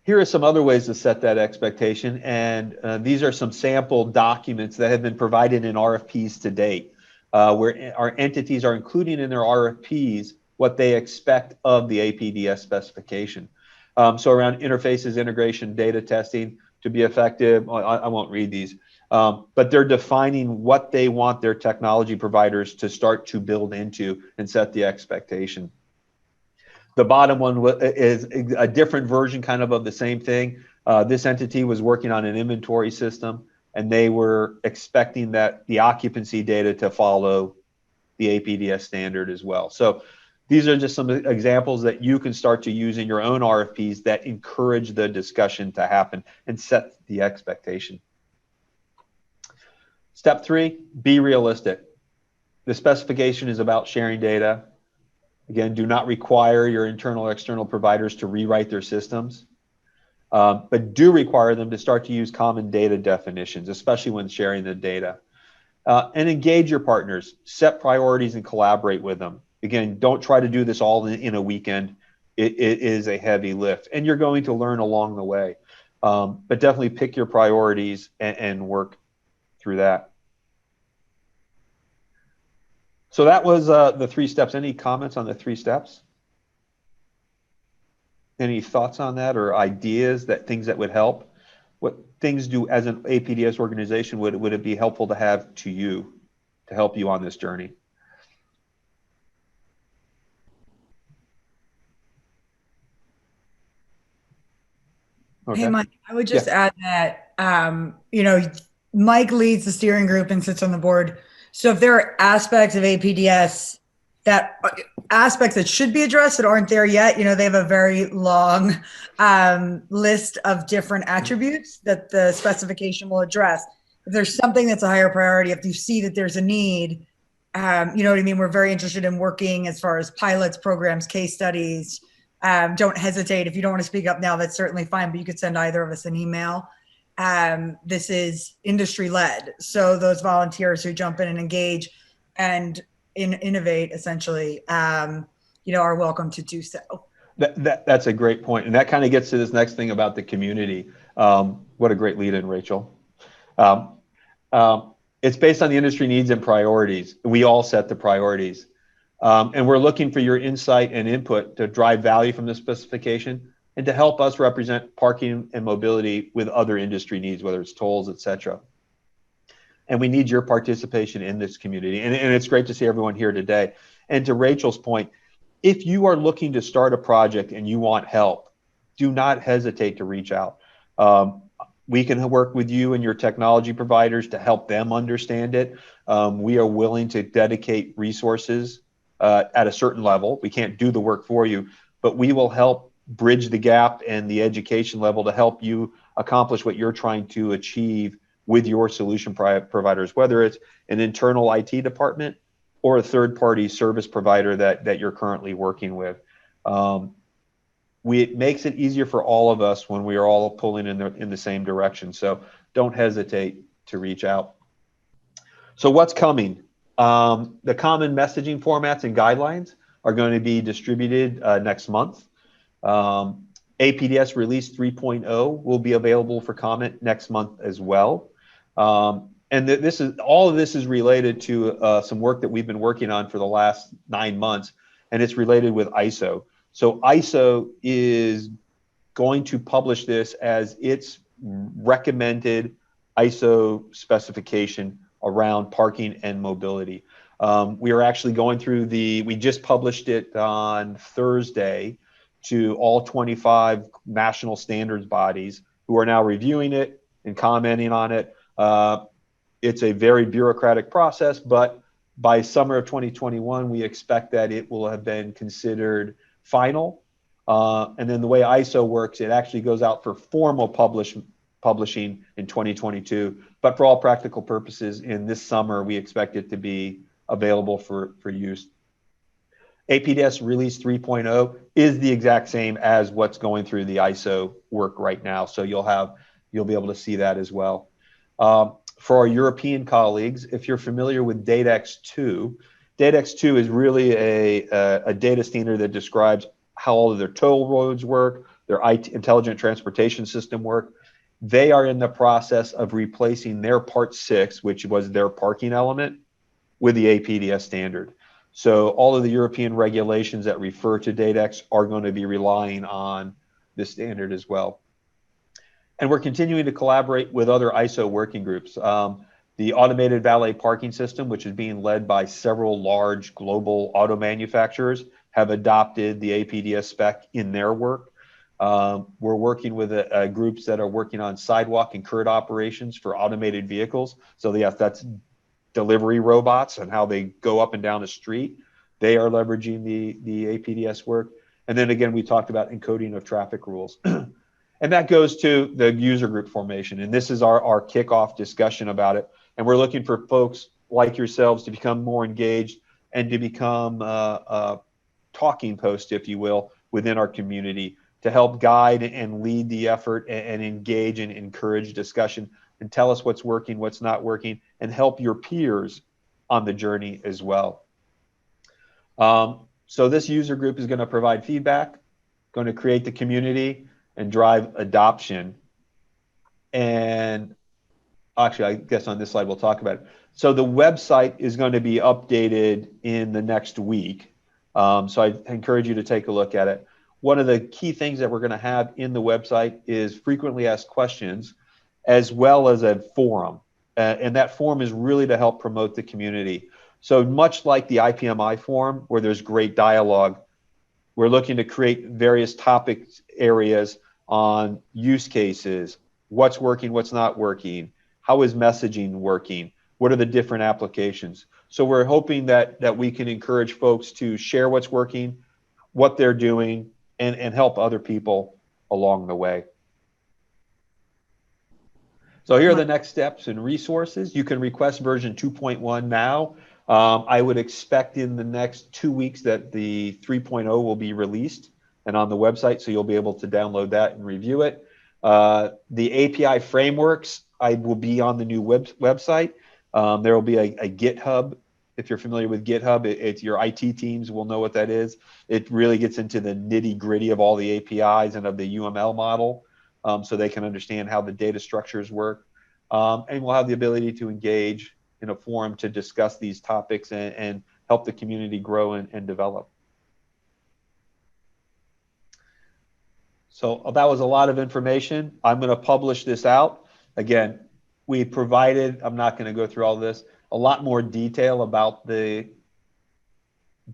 Here are some other ways to set that expectation, and these are some sample documents that have been provided in RFPs to date, where our entities are including in their RFPs what they expect of the APDS specification. So around interfaces, integration, data testing to be effective, I won't read these. But they're defining what they want their technology providers to start to build into and set the expectation. The bottom one is a different version kind of the same thing. This entity was working on an inventory system and they were expecting that the occupancy data to follow the APDS standard as well. So these are just some examples that you can start to use in your own RFPs that encourage the discussion to happen and set the expectation. Step 3, be realistic. The specification is about sharing data. Again, do not require your internal or external providers to rewrite their systems, but do require them to start to use common data definitions, especially when sharing the data. And engage your partners, set priorities and collaborate with them. Again, don't try to do this all in a weekend. It is a heavy lift and you're going to learn along the way. But definitely pick your priorities and work through that. So that was the 3 steps. Any comments on the 3 steps? Any thoughts on that or ideas things that would help? What things do as an APDS organization would it be helpful to have to you to help you on this journey? Okay. Hey, Mike, I would just add that, you know, Mike leads the steering group and sits on the board. So if there are aspects of APDS that should be addressed that aren't there yet, they have a very long list of different attributes that the specification will address. If there's something that's a higher priority, if you see that there's a need, you know what I mean? We're very interested in working as far as pilots, programs, case studies. Don't hesitate. If you don't want to speak up now, that's certainly fine, but you could send either of us an email. This is industry led. So those volunteers who jump in and engage and innovate essentially, are welcome to do so. That's a great point. And that kind of gets to this next thing about the community. What a great lead in, Rachel. It's based on the industry needs and priorities. We all set the priorities. And we're looking for your insight and input to drive value from the specification and to help us represent parking and mobility with other industry needs, whether it's tolls, et cetera. And we need your participation in this community. And it's great to see everyone here today. And to Rachel's point, if you are looking to start a project and you want help, do not hesitate to reach out. We can work with you and your technology providers to help them understand it. We are willing to dedicate resources at a certain level. We can't do the work for you, but we will help bridge the gap and the education level to help you accomplish what you're trying to achieve with your solution providers, whether it's an internal IT department or a third-party service provider that you're currently working with. It makes it easier for all of us when we are all pulling in the same direction. So don't hesitate to reach out. So what's coming? The common messaging formats and guidelines are going to be distributed next month. APDS release 3.0 will be available for comment next month as well. And all of this is related to some work that we've been working on for the last 9 months, and it's related with ISO. So ISO is going to publish this as its recommended ISO specification around parking and mobility. We are actually going through we just published it on Thursday to all 25 national standards bodies who are now reviewing it and commenting on it. It's a very bureaucratic process, but by summer of 2021, we expect that it will have been considered final. And then the way ISO works, it actually goes out for formal publishing in 2022. But for all practical purposes, in this summer, we expect it to be available for use. APDS release 3.0 is the exact same as what's going through the ISO work right now. So you'll be able to see that as well. For our European colleagues, if you're familiar with DataX2, DataX2 is really a data standard that describes how all of their toll roads work, their intelligent transportation system work. They are in the process of replacing their Part 6, which was their parking element, with the APDS standard. So all of the European regulations that refer to DataX are going to be relying on this standard as well. And we're continuing to collaborate with other ISO working groups. The automated valet parking system, which is being led by several large global auto manufacturers, have adopted the APDS spec in their work. We're working with groups that are working on sidewalk and curb operations for automated vehicles. So yes, that's delivery robots and how they go up and down the street. They are leveraging the APDS work. And then again, we talked about encoding of traffic rules. And that goes to the user group formation. And this is our kickoff discussion about it. And we're looking for folks like yourselves to become more engaged and to become talking posts, if you will, within our community to help guide and lead the effort and engage and encourage discussion and tell us what's working, what's not working, and help your peers on the journey as well. So this user group is going to provide feedback, going to create the community, and drive adoption. And actually, I guess on this slide, we'll talk about it. So the website is going to be updated in the next week. So I encourage you to take a look at it. One of the key things that we're going to have in the website is frequently asked questions, as well as a forum. And that forum is really to help promote the community. So much like the IPMI forum, where there's great dialogue, we're looking to create various topic areas on use cases, what's working, what's not working, How is messaging working? What are the different applications? So we're hoping that we can encourage folks to share what's working, what they're doing, and help other people along the way. So here are the next steps and resources. You can request version 2.1 now. I would expect in the next 2 weeks that the 3.0 will be released and on the website, so you'll be able to download that and review it. The API frameworks, I will be on the new website. There will be a GitHub. If you're familiar with GitHub, it's your IT teams will know what that is. It really gets into the nitty gritty of all the APIs and of the UML model, so they can understand how the data structures work. And we'll have the ability to engage in a forum to discuss these topics and help the community grow and develop. So that was a lot of information. I'm going to publish this out. Again, we provided, I'm not going to go through all this, a lot more detail about the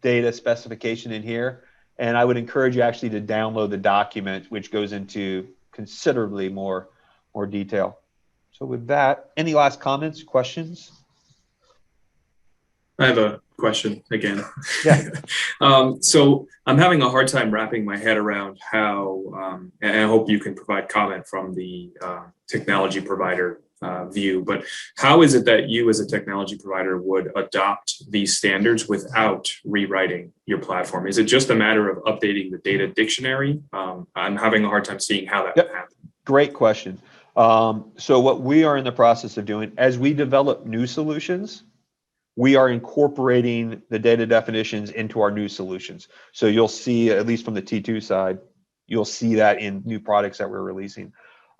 data specification in here. And I would encourage you actually to download the document, which goes into considerably more detail. So with that, any last comments, questions? I have a question again. Yeah. So I'm having a hard time wrapping my head around how, and I hope you can provide comment from the technology provider view, but how is it that you as a technology provider would adopt these standards without rewriting your platform? Is it just a matter of updating the data dictionary? I'm having a hard time seeing how that would happen. Great question. So what we are in the process of doing, as we develop new solutions, we are incorporating the data definitions into our new solutions. So you'll see, at least from the T2 side, you'll see that in new products that we're releasing.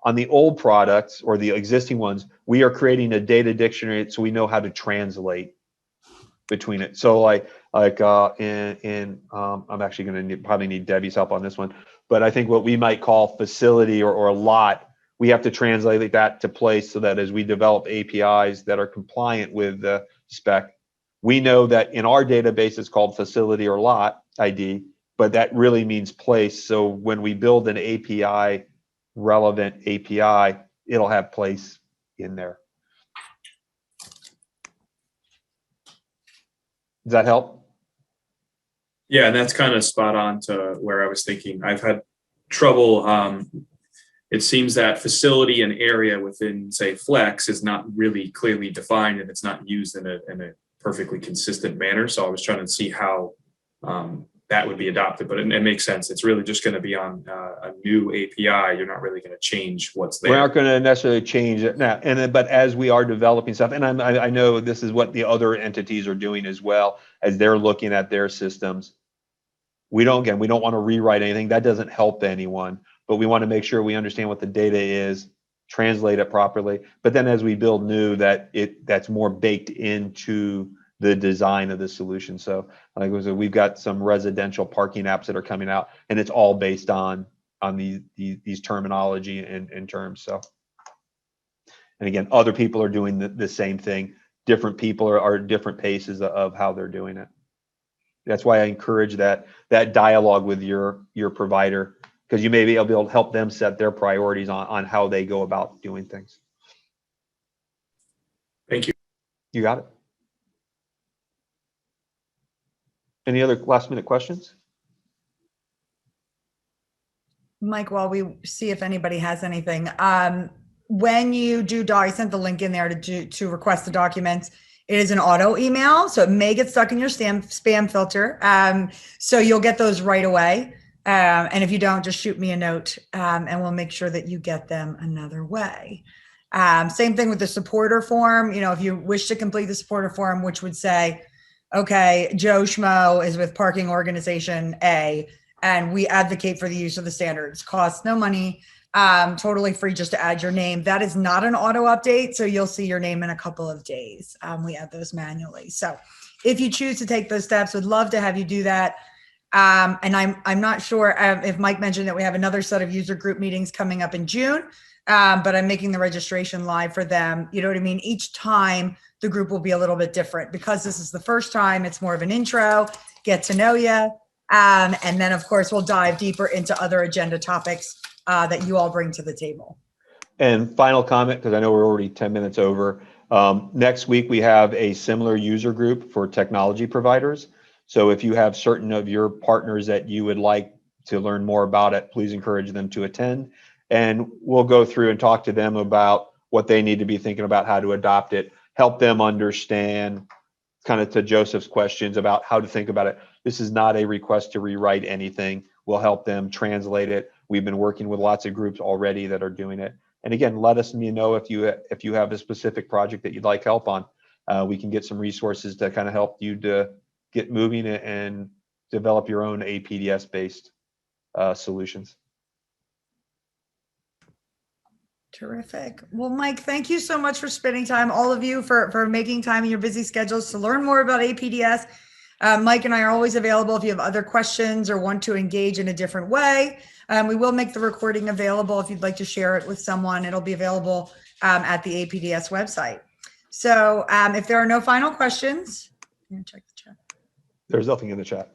On the old products or the existing ones, we are creating a data dictionary so we know how to translate between it. So I'm actually going to probably need Debbie's help on this one, but I think what we might call facility or a lot, we have to translate that to place so that as we develop APIs that are compliant with the spec, we know that in our database it's called facility or lot ID, but that really means place. So when we build an API, relevant API, it'll have place in there. Does that help? Yeah, and that's kind of spot on to where I was thinking. I've had trouble. It seems that facility and area within, say, Flex is not really clearly defined, and it's not used in a perfectly consistent manner. So I was trying to see how that would be adopted, but it makes sense. It's really just going to be on a new API. You're not really going to change what's there. We're not going to necessarily change it now, but as we are developing stuff, and I know this is what the other entities are doing as well, as they're looking at their systems. We don't want to rewrite anything. That doesn't help anyone, but we want to make sure we understand what the data is, translate it properly. But then as we build new, that's more baked into the design of the solution. So like we've got some residential parking apps that are coming out, and it's all based on these terminology and terms. So, and again, other people are doing the same thing. Different people are at different paces of how they're doing it. That's why I encourage that dialogue with your provider, because you may be able to help them set their priorities on how they go about doing things. Thank you. You got it. Any other last minute questions? Mike, while we see if anybody has anything, when you do, I sent the link in there to request the documents. It is an auto email, so it may get stuck in your spam filter. So you'll get those right away. And if you don't, just shoot me a note and we'll make sure that you get them another way. Same thing with the supporter form. If you wish to complete the supporter form, which would say, okay, Joe Schmo is with Parking Organization A, and we advocate for the use of the standards. Costs no money, totally free just to add your name. That is not an auto update, so you'll see your name in a couple of days. We add those manually. So if you choose to take those steps, would love to have you do that. And I'm not sure if Mike mentioned that we have another set of user group meetings coming up in June, but I'm making the registration live for them. You know what I mean? Each time the group will be a little bit different because this is the first time. It's more of an intro, get to know you. And then of course we'll dive deeper into other agenda topics that you all bring to the table. And final comment, because I know we're already 10 minutes over. Next week, we have a similar user group for technology providers. So if you have certain of your partners that you would like to learn more about it, please encourage them to attend. And we'll go through and talk to them about what they need to be thinking about, how to adopt it, help them understand, kind of to Joseph's questions about how to think about it. This is not a request to rewrite anything. We'll help them translate it. We've been working with lots of groups already that are doing it. And again, let us know if you have a specific project that you'd like help on. We can get some resources to kind of help you to get moving and develop your own APDS based solutions. Terrific. Well, Mike, thank you so much for spending time, all of you, for making time in your busy schedules to learn more about APDS. Mike and I are always available if you have other questions or want to engage in a different way. We will make the recording available if you'd like to share it with someone. It'll be available at the APDS website. So if there are no final questions, I'm going to check the chat. There's nothing in the chat.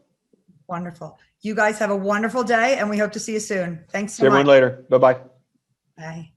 Wonderful. You guys have a wonderful day, and we hope to see you soon. Thanks so See everyone much. later. Bye-bye. Bye.